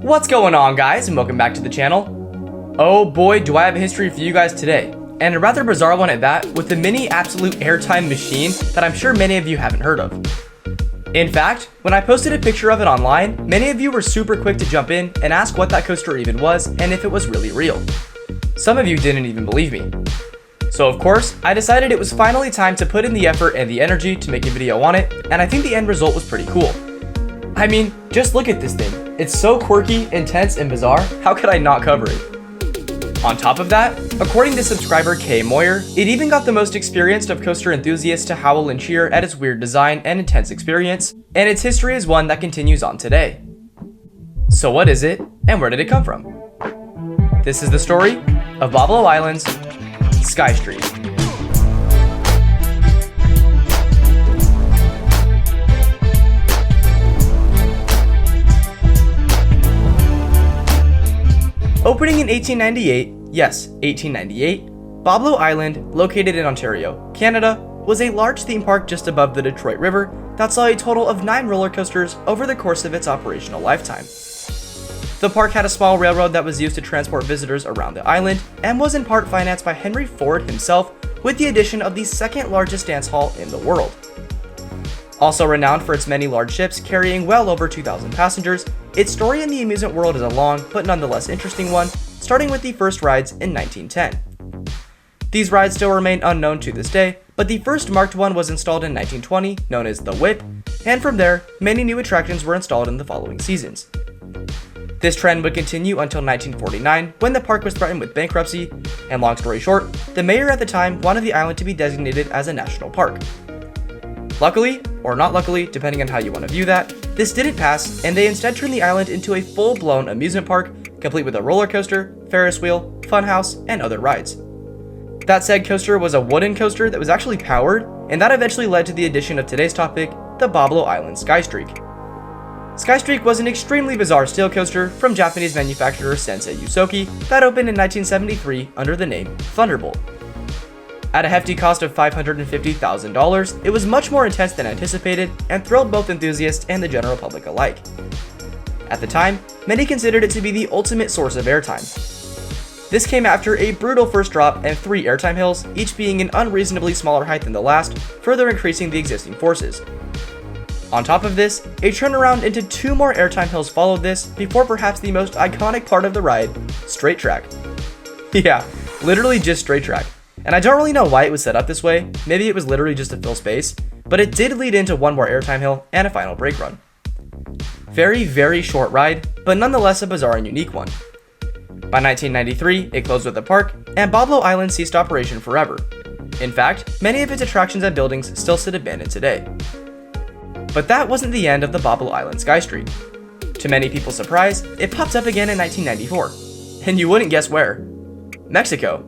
What's going on, guys, and welcome back to the channel. Oh boy, do I have a history for you guys today, and a rather bizarre one at that, with the mini absolute airtime machine that I'm sure many of you haven't heard of. In fact, when I posted a picture of it online, many of you were super quick to jump in and ask what that coaster even was and if it was really real. Some of you didn't even believe me. So of course, I decided it was finally time to put in the effort and the energy to make a video on it, and I think the end result was pretty cool. I mean, just look at this thing. It's so quirky, intense, and bizarre, how could I not cover it? On top of that, according to subscriber K Moyer, it even got the most experienced of coaster enthusiasts to howl and cheer at its weird design and intense experience, and its history is one that continues on today. So what is it, and where did it come from? This is the story of Boblo Island's Sky Streak. Opening in 1898, yes, 1898, Boblo Island, located in Ontario, Canada, was a large theme park just above the Detroit River that saw a total of 9 roller coasters over the course of its operational lifetime. The park had a small railroad that was used to transport visitors around the island and was in part financed by Henry Ford himself, with the addition of the second largest dance hall in the world. Also renowned for its many large ships carrying well over 2,000 passengers, its story in the amusement world is a long but nonetheless interesting one, starting with the first rides in 1910. These rides still remain unknown to this day, but the first marked one was installed in 1920, known as the Whip, and from there, many new attractions were installed in the following seasons. This trend would continue until 1949, when the park was threatened with bankruptcy, and long story short, the mayor at the time wanted the island to be designated as a national park. Luckily, or not luckily, depending on how you want to view that, this didn't pass, and they instead turned the island into a full-blown amusement park, complete with a roller coaster, Ferris wheel, funhouse, and other rides. That said coaster was a wooden coaster that was actually powered, and that eventually led to the addition of today's topic, the Boblo Island Sky Streak. Sky Streak was an extremely bizarre steel coaster from Japanese manufacturer Sensei Yusoki that opened in 1973 under the name Thunderbolt. At a hefty cost of $550,000, it was much more intense than anticipated and thrilled both enthusiasts and the general public alike. At the time, many considered it to be the ultimate source of airtime. This came after a brutal first drop and 3 airtime hills, each being an unreasonably smaller height than the last, further increasing the existing forces. On top of this, a turnaround into 2 more airtime hills followed this before perhaps the most iconic part of the ride, straight track. Yeah, literally just straight track. And I don't really know why it was set up this way, maybe it was literally just to fill space, but it did lead into 1 more airtime hill and a final brake run. Very short ride, but nonetheless a bizarre and unique one. By 1993, it closed with the park, and Boblo Island ceased operation forever. In fact, many of its attractions and buildings still sit abandoned today. But that wasn't the end of the Boblo Island Sky Streak. To many people's surprise, it popped up again in 1994. And you wouldn't guess where. Mexico.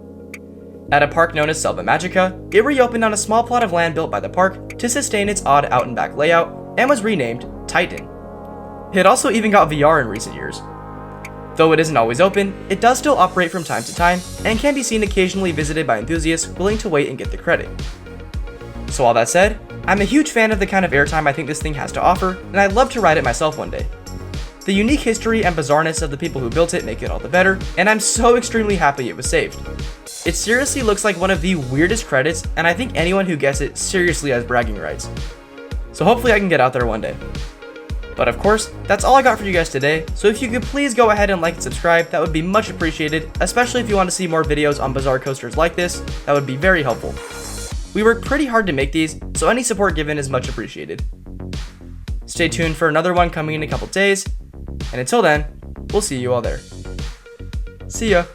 At a park known as Selva Magica, it reopened on a small plot of land built by the park to sustain its odd out and back layout and was renamed Titan. It also even got VR in recent years. Though it isn't always open, it does still operate from time to time and can be seen occasionally visited by enthusiasts willing to wait and get the credit. So all that said, I'm a huge fan of the kind of airtime I think this thing has to offer, and I'd love to ride it myself one day. The unique history and bizarreness of the people who built it make it all the better, and I'm so extremely happy it was saved. It seriously looks like one of the weirdest credits, and I think anyone who gets it seriously has bragging rights. So hopefully I can get out there one day. But of course, that's all I got for you guys today, so if you could please go ahead and like and subscribe, that would be much appreciated, especially if you want to see more videos on bizarre coasters like this, that would be very helpful. We work pretty hard to make these, so any support given is much appreciated. Stay tuned for another one coming in a couple days, and until then, we'll see you all there. See ya!